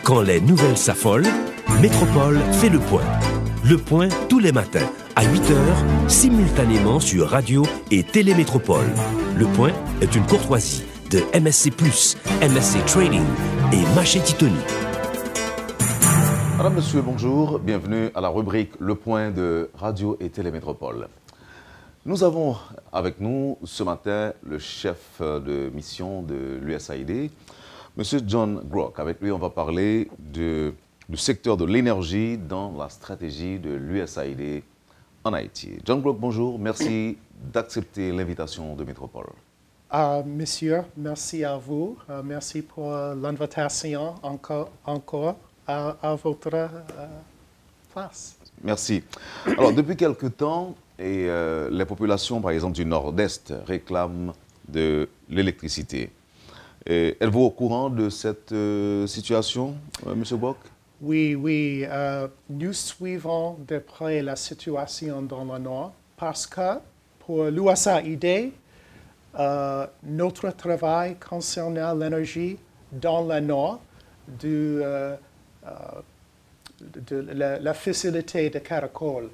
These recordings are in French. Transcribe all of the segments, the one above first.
Quand les nouvelles s'affolent, Métropole fait le point. Le point tous les matins, à 8h, simultanément sur Radio et Télémétropole. Le point est une courtoisie de MSC+, MSC Trading et Maché Titoni. Madame, Monsieur, bonjour. Bienvenue à la rubrique Le Point de Radio et Télémétropole. Nous avons avec nous ce matin le chef de mission de l'USAID, Monsieur John Grock. Avec lui, on va parler du secteur de l'énergie dans la stratégie de l'USAID en Haïti. John Grock, bonjour. Merci d'accepter l'invitation de Métropole. Monsieur, merci à vous. Merci pour l'invitation encore à votre place. Merci. Alors, depuis quelque temps, les populations, par exemple, du Nord-Est réclament de l'électricité. Êtes-vous au courant de cette situation, M. Bock? Oui. Nous suivons de près la situation dans le Nord parce que pour l'USAID, notre travail concernant l'énergie dans le Nord de la facilité de Caracol.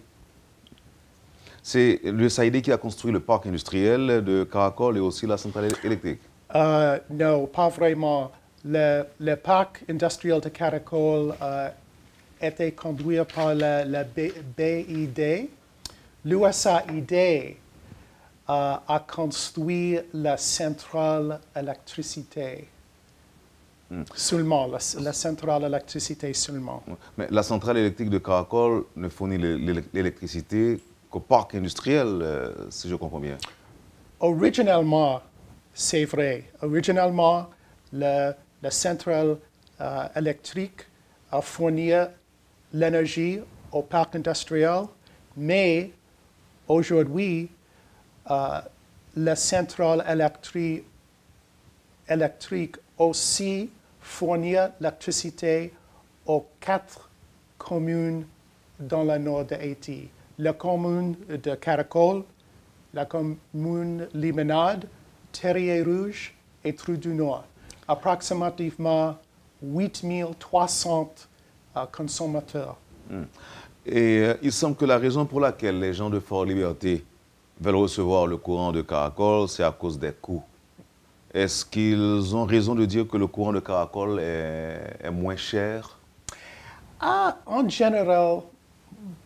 C'est l'USAID qui a construit le parc industriel de Caracol et aussi la centrale électrique? Non, pas vraiment. Le parc industriel de Caracol était conduit par la BID. L'USAID a construit la centrale électricité. Seulement, la centrale électricité seulement. Mais la centrale électrique de Caracol ne fournit l'électricité qu'au parc industriel, si je comprends bien. Originalement, c'est vrai. Originalement, la centrale électrique a fourni l'énergie au parc industriel, mais aujourd'hui, la centrale électrique aussi fournit l'électricité aux 4 communes dans le nord de Haïti. La commune de Caracol, la commune Limonade, Terrier-Rouge et Trou-du-Nord. Approximativement 8300 consommateurs. Et il semble que la raison pour laquelle les gens de Fort-Liberté veulent recevoir le courant de Caracol, c'est à cause des coûts. Est-ce qu'ils ont raison de dire que le courant de Caracol est moins cher? En général,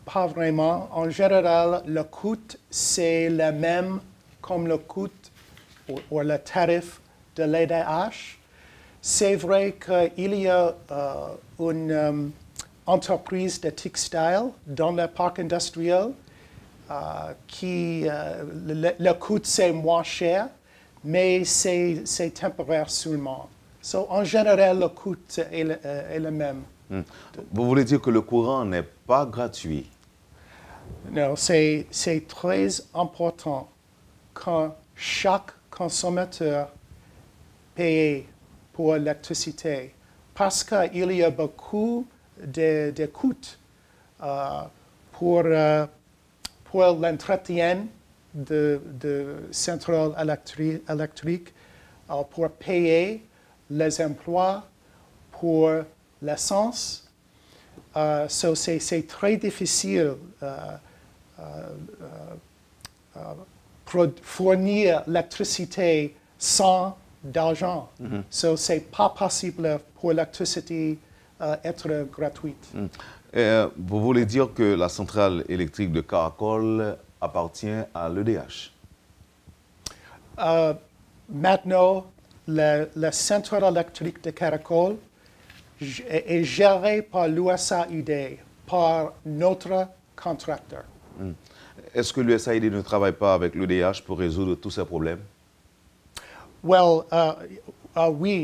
pas vraiment. En général, le coût, c'est le même comme le coût ou le tarif de l'ADH. C'est vrai qu'il y a une entreprise de textile dans le parc industriel qui le coût c'est moins cher, mais c'est temporaire seulement. En général, le coût est le même. Vous voulez dire que le courant n'est pas gratuit? Non, c'est très important que chaque consommateur paye pour l'électricité parce qu'il y a beaucoup de coûts pour l'entretien de centrales électriques, pour payer les emplois, pour l'essence. C'est très difficile fournir l'électricité sans d'argent. C'est pas possible pour l'électricité être gratuite. Vous voulez dire que la centrale électrique de Caracol appartient à l'EDH? Maintenant, la centrale électrique de Caracol est gérée par l'USAID, par notre contracteur. Est-ce que l'USAID ne travaille pas avec l'EDH pour résoudre tous ces problèmes? Oui.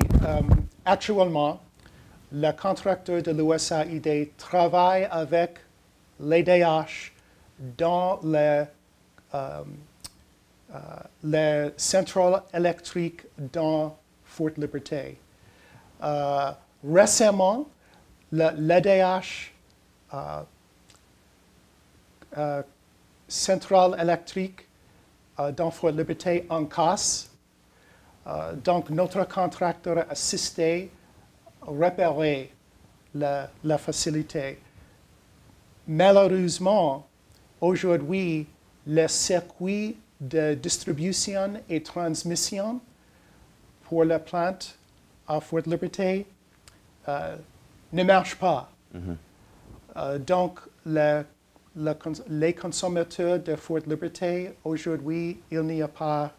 Actuellement, le contracteur de l'USAID travaille avec l'EDH dans les centrales électriques dans Fort Liberté. Récemment, l'EDH centrale électrique dans Fort Liberté en casse. Donc, notre contracteur a assisté à réparer la facilité. Malheureusement, aujourd'hui, le circuit de distribution et transmission pour la plante à Fort Liberté ne marche pas. Donc, les consommateurs de Fort Liberté, aujourd'hui, il n'y a pas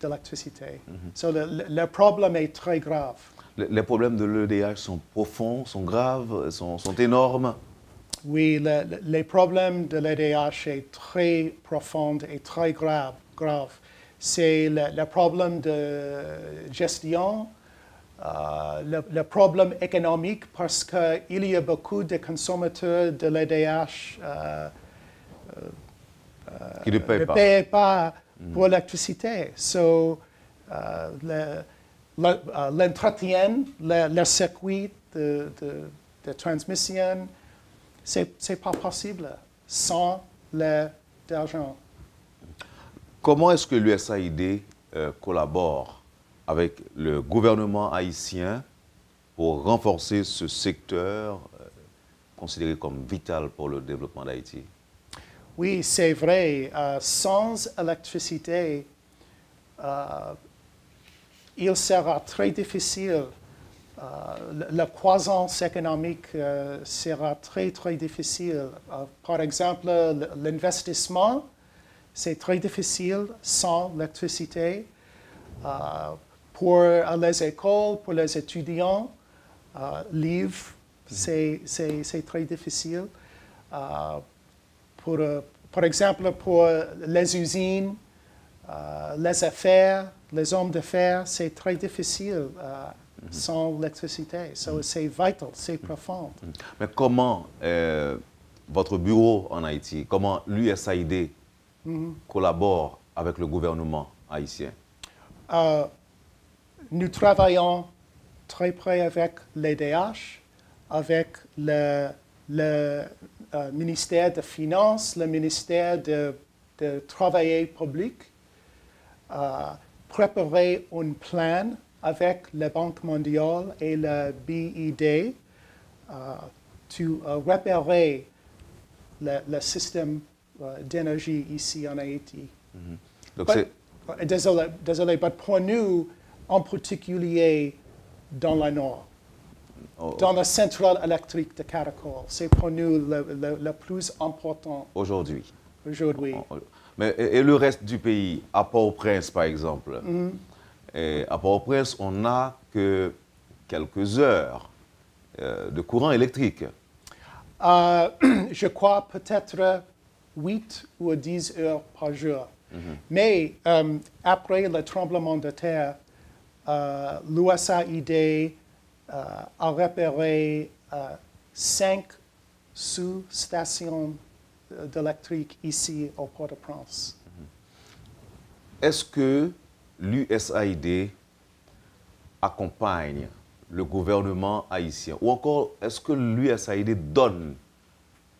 d'électricité. So, le problème est très grave. Les problèmes de l'EDH sont profonds, sont graves, sont énormes. Oui, les problèmes de l'EDH sont très profonds et très graves. C'est le problème de gestion, le problème économique parce qu'il y a beaucoup de consommateurs de l'EDH qui ne payent pas. Paient pas pour l'électricité. So, l'entretien, le circuit de transmission, c'est pas possible sans l'argent. Comment est-ce que l'USAID collabore avec le gouvernement haïtien pour renforcer ce secteur considéré comme vital pour le développement d'Haïti? Oui, c'est vrai. Sans électricité, il sera très difficile. La croissance économique sera très, très difficile. Par exemple, l'investissement, c'est très difficile sans l'électricité. Pour les écoles, pour les étudiants, livres, c'est très difficile. Par exemple, pour les usines, les affaires, les hommes d'affaires, c'est très difficile sans l'électricité. So, c'est vital, c'est profond. Mais comment votre bureau en Haïti, comment l'USAID collabore avec le gouvernement haïtien? Nous travaillons très près avec l'EDH, avec le ministère des Finances, le ministère de Travail public, préparer un plan avec la Banque mondiale et le BID pour réparer le système d'énergie ici en Haïti. Donc Désolé, mais pour nous, en particulier dans le nord, dans la centrale électrique de Caracol, c'est pour nous le plus important aujourd'hui. Mais et le reste du pays, à Port-au-Prince par exemple, et à Port-au-Prince, on n'a que quelques heures de courant électrique. Je crois peut-être 8 ou 10 heures par jour. Mais après le tremblement de terre, l'USAID a réparé 5 sous-stations d'électrique ici au Port-au-Prince. Est-ce que l'USAID accompagne le gouvernement haïtien? Ou encore, est-ce que l'USAID donne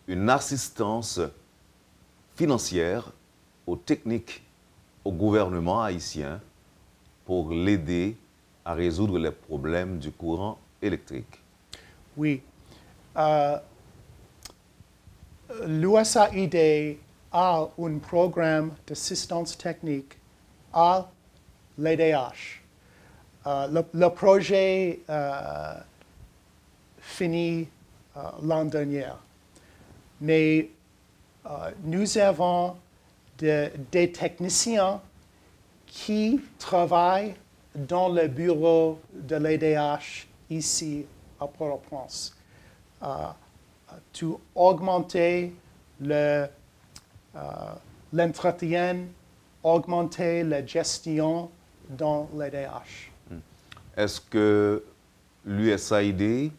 une assistance financière aux techniques, au gouvernement haïtien pour l'aider à résoudre les problèmes du courant électrique? Oui. L'USAID a un programme d'assistance technique à l'EDH. Le projet finit l'an dernier. Mais nous avons des techniciens qui travaillent dans le bureau de l'EDH ici à Port-au-Prince. To augmenter l'entretien, augmenter la gestion dans l'EDH. Est-ce que l'USAID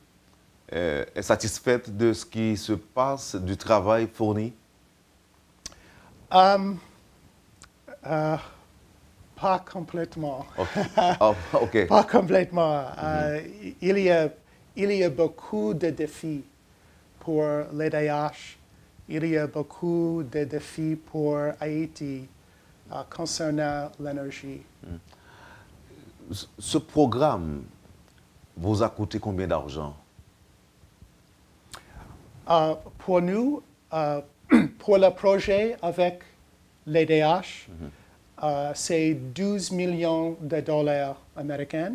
est satisfaite de ce qui se passe, du travail fourni? Pas complètement. Okay. Pas complètement. Il y a beaucoup de défis pour l'EDH. Il y a beaucoup de défis pour Haïti concernant l'énergie. Ce programme vous a coûté combien d'argent Pour nous, pour le projet avec l'EDH, c'est 12 millions de dollars américains.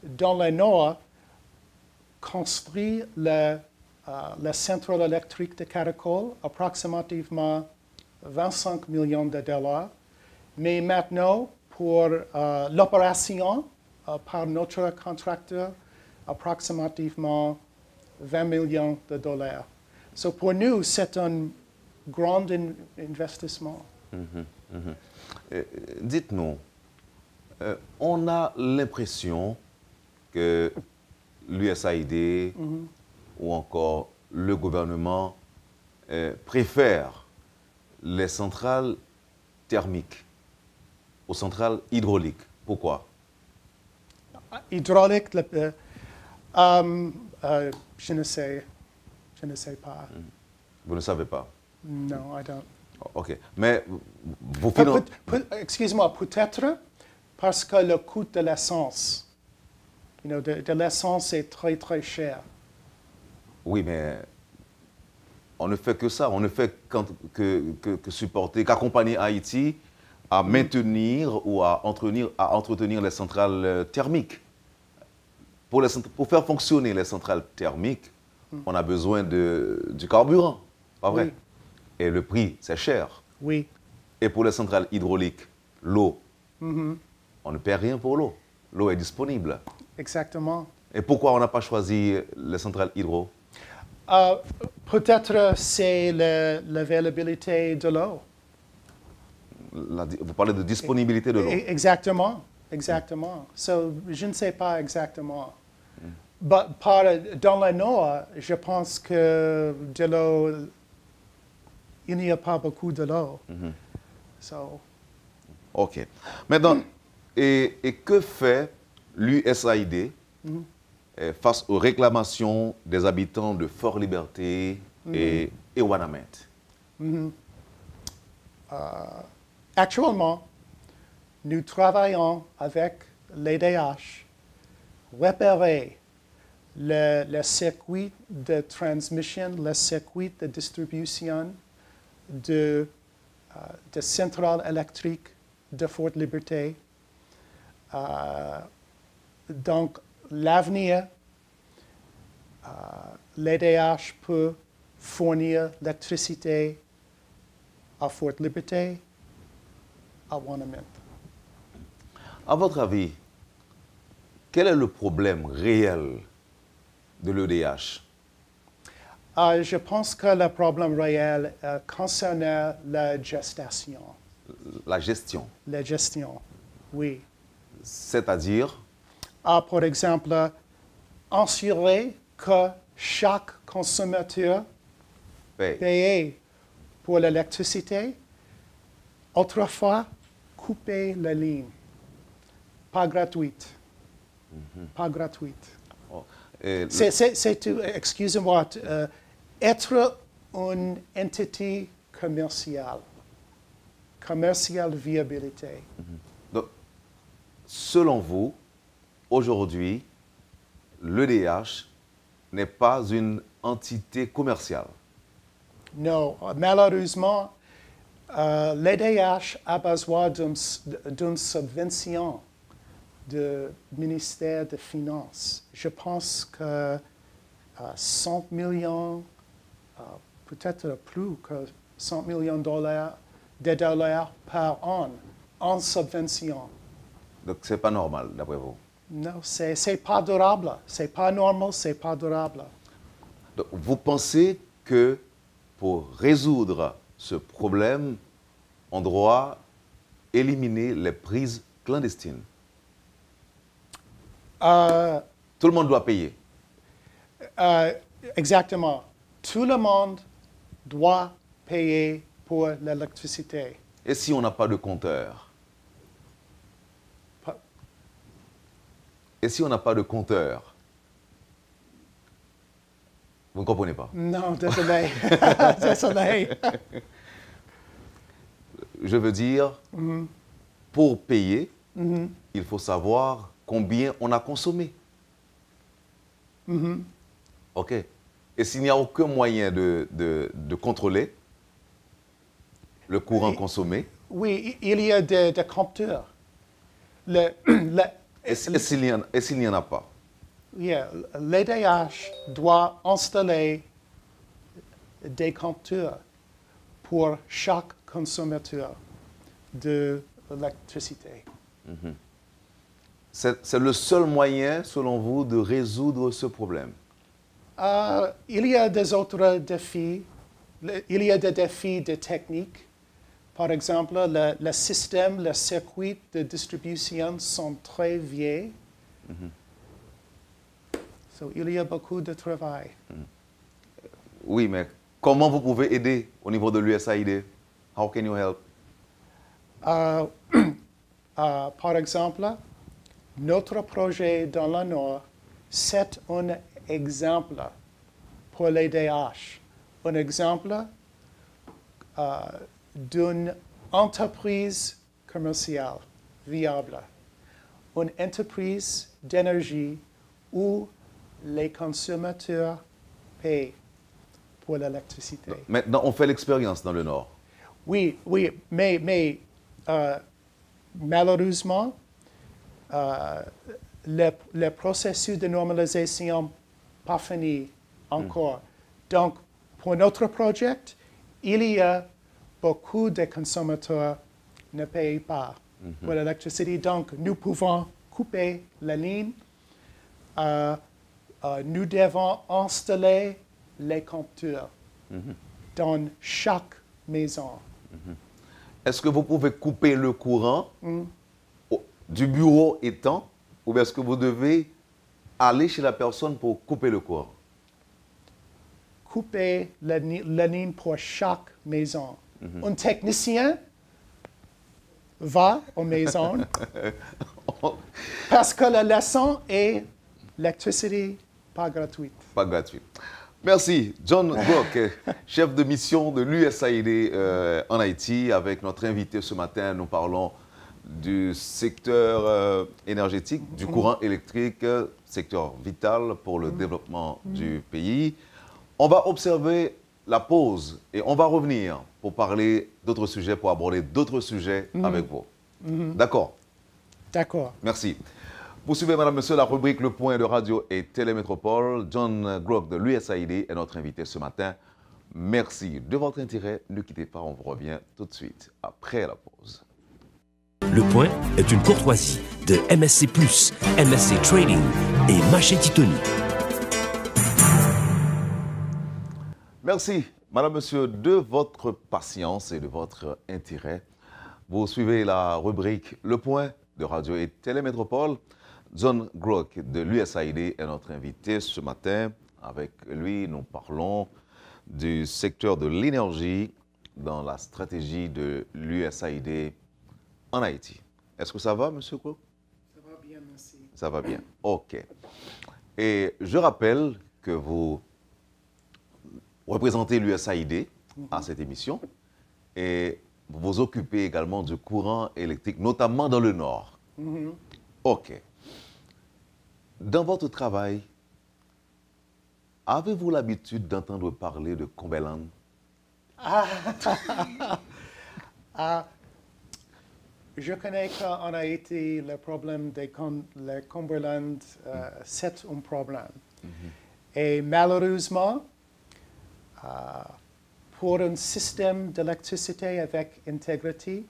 Dans le Nord, construire la centrale électrique de Caracol, approximativement 25 millions de dollars. Mais maintenant, pour l'opération par notre contracteur, approximativement 20 millions de dollars. So pour nous, c'est un grand investissement. Dites-nous, on a l'impression que l'USAID ou encore le gouvernement préfère les centrales thermiques aux centrales hydrauliques. Pourquoi? Hydraulique, je ne sais pas. Vous ne savez pas? No, I don't. OK. Mais vous financez... Excuse-moi, peut-être parce que le coût de l'essence, de l'essence est très, très cher. Oui, mais on ne fait que ça. On ne fait que supporter, qu'accompagner Haïti à maintenir ou à entretenir les centrales thermiques. Pour faire fonctionner les centrales thermiques, on a besoin du carburant, pas vrai? Oui. Et le prix, c'est cher. Oui, Et pour les centrales hydrauliques, l'eau, on ne paie rien pour l'eau. L'eau est disponible. exactement. Et pourquoi on n'a pas choisi les centrales hydro? Peut-être c'est l'availabilité de l'eau. Vous parlez de disponibilité de l'eau. Exactement, exactement. So, je ne sais pas exactement. Dans le Nord, je pense que de l'eau, il n'y a pas beaucoup de l'eau. So, OK. Maintenant, et que fait l'USAID face aux réclamations des habitants de Fort-Liberté et Ouanamet? Actuellement, nous travaillons avec l'EDH, réparer le circuit de transmission, le circuit de distribution de centrales électriques de Fort-Liberté. Donc, l'avenir, l'EDH peut fournir l'électricité à Fort-Liberté, à Ouanamet. À votre avis, quel est le problème réel de l'EDH? Je pense que le problème réel concerne la gestation. La gestion. La gestion, oui. C'est-à-dire? Par exemple, assurer que chaque consommateur paye pour l'électricité. Autrefois, couper la ligne. Pas gratuite. Pas gratuite. Oh, C'est tout, excusez-moi, être une entité commerciale. Commerciale viabilité. Donc, selon vous, aujourd'hui, l'EDH n'est pas une entité commerciale. Non, malheureusement, l'EDH a besoin d'une subvention du ministère des Finances. Je pense que 100 millions, peut-être plus que 100 millions de dollars par an en subvention. Donc, ce n'est pas normal, d'après vous. Non, c'est pas durable. C'est pas normal, c'est pas durable. Donc, vous pensez que pour résoudre ce problème, on doit éliminer les prises clandestines? Tout le monde doit payer. Exactement. Tout le monde doit payer pour l'électricité. Et si on n'a pas de compteur? Et si on n'a pas de compteur? Vous ne comprenez pas? Non, désolé. Désolé. Je veux dire, pour payer, il faut savoir combien on a consommé. OK. Et s'il n'y a aucun moyen de contrôler le courant consommé, oui, il y a des compteurs. et s'il n'y en a pas? Yeah, l'EDH doit installer des compteurs pour chaque consommateur d'électricité. C'est le seul moyen, selon vous, de résoudre ce problème? Il y a des autres défis. Il y a des défis de technique. Par exemple, le système, les circuits de distribution sont très vieux. So, il y a beaucoup de travail. Oui, mais comment vous pouvez aider au niveau de l'USAID? How can you help? Par exemple, notre projet dans le Nord, c'est un exemple pour les DH. Un exemple d'une entreprise commerciale viable. Une entreprise d'énergie où les consommateurs paient pour l'électricité. Maintenant, on fait l'expérience dans le Nord. Oui, mais malheureusement, le processus de normalisation n'est pas fini encore. Donc, pour notre projet, il y a beaucoup de consommateurs qui ne payent pas pour l'électricité. Donc, nous pouvons couper la ligne. Nous devons installer les compteurs dans chaque maison. Est-ce que vous pouvez couper le courant du bureau étant, ou est-ce que vous devez aller chez la personne pour couper le courant? Couper la ligne pour chaque maison. Un technicien va aux maisons parce que la leçon est l'électricité pas gratuite. Pas gratuite. Merci. John Grock, chef de mission de l'USAID en Haïti. Avec notre invité ce matin, nous parlons du secteur énergétique, du courant électrique, secteur vital pour le développement du pays. On va observer la pause et on va revenir pour parler d'autres sujets, pour aborder d'autres sujets avec vous. D'accord? D'accord. Merci. Vous suivez, madame, monsieur, la rubrique Le Point de Radio et Télémétropole. John Grock de l'USAID est notre invité ce matin. Merci de votre intérêt. Ne quittez pas, on vous revient tout de suite après la pause. Le Point est une courtoisie de MSC+, MSC Trading et Maché Titoni. Merci, madame, monsieur, de votre patience et de votre intérêt. Vous suivez la rubrique Le Point de Radio et Télémétropole. John Grock de l'USAID est notre invité ce matin. Avec lui, nous parlons du secteur de l'énergie dans la stratégie de l'USAID en Haïti. Est-ce que ça va, monsieur Grock? Ça va bien, merci. Ça va bien, OK. Et je rappelle que vous représentez l'USAID à cette émission et vous vous occupez également du courant électrique, notamment dans le Nord. OK. Dans votre travail, avez-vous l'habitude d'entendre parler de Cumberland? Je connais qu'en Haïti, le problème des Cumberland, c'est un problème. Et malheureusement, pour un système d'électricité avec intégrité,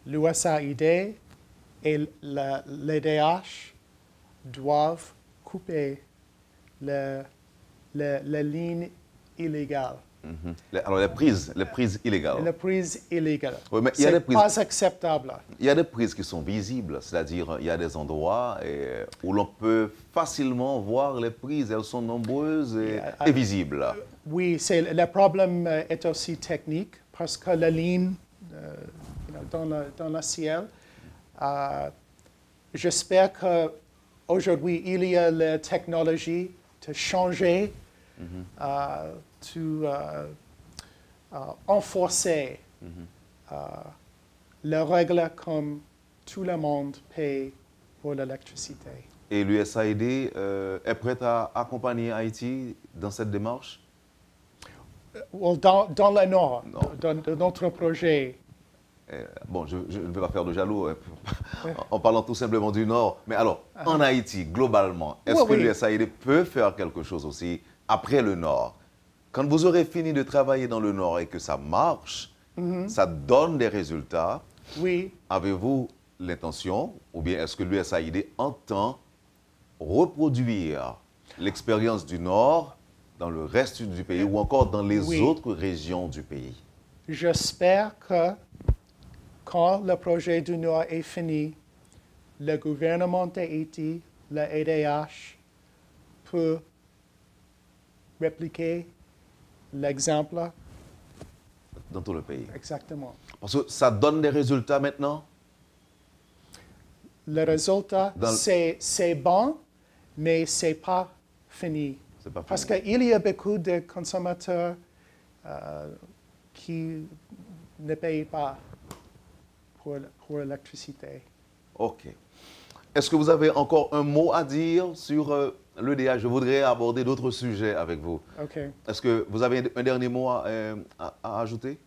l'USAID et l'EDH doivent couper la ligne illégale. Alors, les prises illégales. La prise illégale. Oui, mais c'est pas acceptable. Il y a des prises qui sont visibles, c'est-à-dire il y a des endroits où l'on peut facilement voir les prises. Elles sont nombreuses et visibles. Oui, le problème est aussi technique parce que la ligne dans le ciel, j'espère qu'aujourd'hui, il y a la technologie de changer, enforcer les règles comme tout le monde paye pour l'électricité. Et l'USAID est prête à accompagner Haïti dans cette démarche? Dans le Nord, Non. dans notre projet, Bon, je ne vais pas faire de jaloux en parlant tout simplement du Nord. Mais alors, en Haïti, globalement, est-ce que Oui. l'USAID peut faire quelque chose aussi après le Nord? Quand vous aurez fini de travailler dans le Nord et que ça marche, ça donne des résultats, oui, avez-vous l'intention, ou bien est-ce que l'USAID entend reproduire l'expérience du Nord dans le reste du pays ou encore dans les Oui. autres régions du pays? j'espère que quand le projet du Nord est fini, le gouvernement d'Haïti, le EDH, peut répliquer l'exemple Dans tout le pays. exactement. Parce que ça donne des résultats maintenant? Le résultat, Dans- c'est bon, mais ce n'est pas fini. C'est pas Parce fini. qu'il y a beaucoup de consommateurs qui ne payent pas pour l'électricité. OK. Est-ce que vous avez encore un mot à dire sur l'EDH? Je voudrais aborder d'autres sujets avec vous. OK. Est-ce que vous avez un dernier mot à ajouter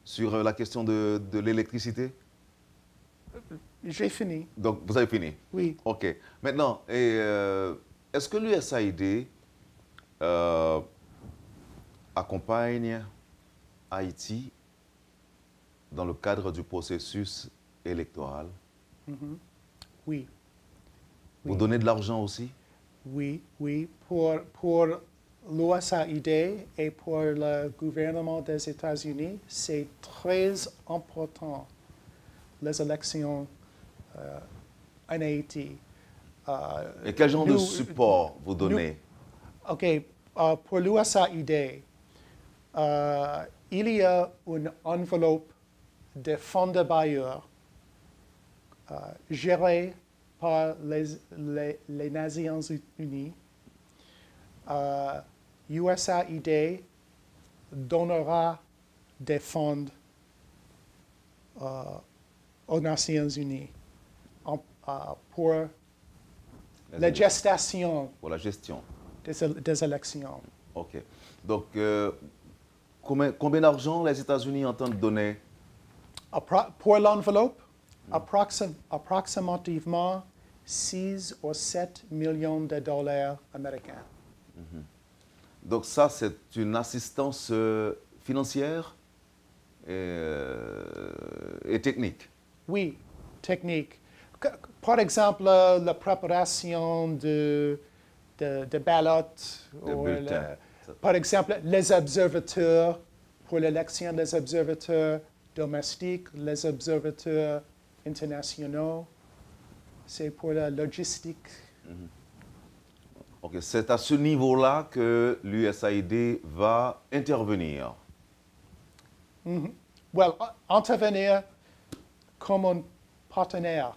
sur la question de l'électricité? J'ai fini. Donc, vous avez fini? Oui. OK. Maintenant, est-ce que l'USAID accompagne Haïti dans le cadre du processus électoral? Oui. Vous donnez de l'argent aussi? Oui. Pour l'USAID et pour le gouvernement des États-Unis, c'est très important, les élections en Haïti. Et quel genre de Nous- support vous donnez? OK. Pour l'USAID, il y a une enveloppe de fonds de bailleurs gérée par les Nations Unies. USAID donnera des fonds aux Nations Unies pour la gestation Pour la gestion. des élections. OK. Donc, combien d'argent les États-Unis entendent donner? Pour l'enveloppe, approximativement 6 ou 7 millions de dollars américains. Donc ça, c'est une assistance financière et technique. Oui, technique. Par exemple, la préparation de ballots. De ou bulletins. par exemple, les observateurs pour l'élection des observateurs domestiques, les observateurs internationaux. C'est pour la logistique. OK. C'est à ce niveau-là que l'USAID va intervenir. Well, intervenir comme un partenaire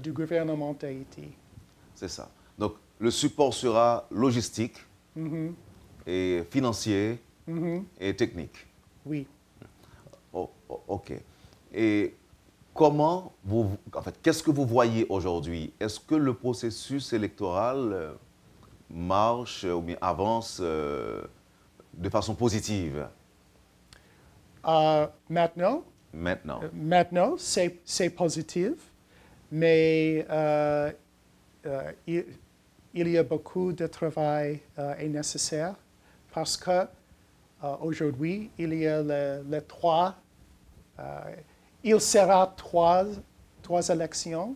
du gouvernement d'Haïti. C'est ça. Donc, le support sera logistique et financier et technique. Oui. OK. Et comment qu'est-ce que vous voyez aujourd'hui? Est-ce que le processus électoral marche ou bien avance de façon positive Maintenant, c'est positif, mais il y a beaucoup de travail est nécessaire parce que aujourd'hui, il y a les trois, il sera trois élections,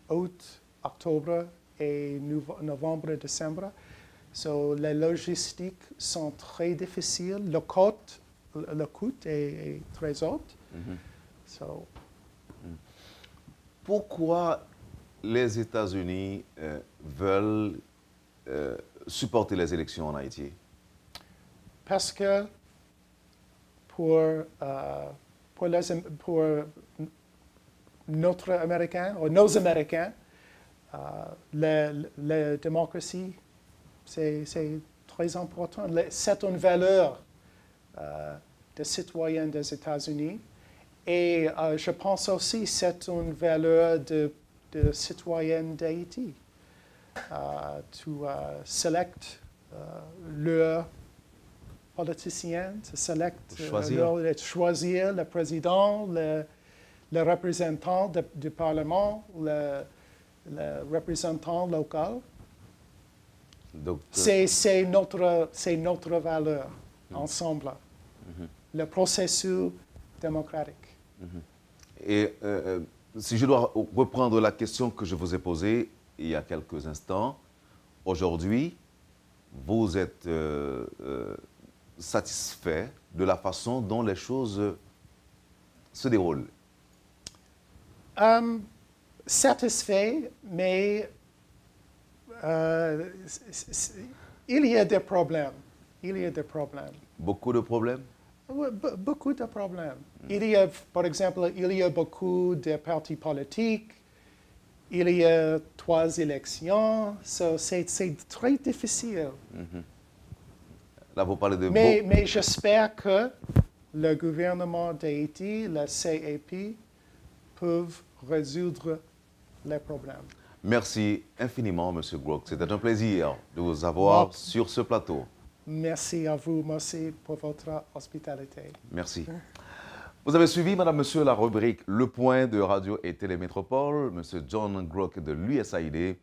août, octobre et novembre, décembre. So, les logistiques sont très difficiles. Le coût est très haut. So, Pourquoi les États-Unis veulent supporter les élections en Haïti? parce que pour nos Américains, la démocratie, c'est très important. C'est une valeur des citoyens des États-Unis Et je pense aussi que c'est une valeur de citoyenne d'Haïti. Tu sélectes le politicien, tu sélectes choisir le président, le représentant du Parlement, le représentant local. Donc, c'est notre valeur ensemble, le processus démocratique. Et si je dois reprendre la question que je vous ai posée il y a quelques instants, aujourd'hui, vous êtes satisfait de la façon dont les choses se déroulent? Satisfait, mais il y a des problèmes. Beaucoup de problèmes? Oui, beaucoup de problèmes. Il y a, par exemple, beaucoup de partis politiques. Il y a 3 élections. C'est très difficile. Là, vous parlez de... Mais j'espère que le gouvernement d'Haïti, le CAP, peuvent résoudre les problèmes. Merci infiniment, M. Groc. C'était un plaisir de vous avoir sur ce plateau. Merci à vous, merci pour votre hospitalité. Merci. Vous avez suivi, Madame, Monsieur, la rubrique Le Point de Radio et Télémétropole. M. John Groc de l'USAID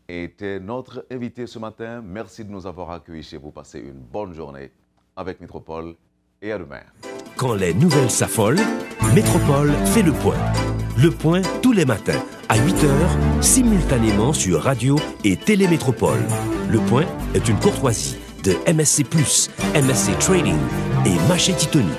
était notre invité ce matin. Merci de nous avoir accueillis chez vous. Passez une bonne journée avec Métropole et à demain. Quand les nouvelles s'affolent, Métropole fait le point. Le point tous les matins à 8h, simultanément sur Radio et Télémétropole. Le point est une courtoisie de MSC+, MSC Trading et Maché Titoni.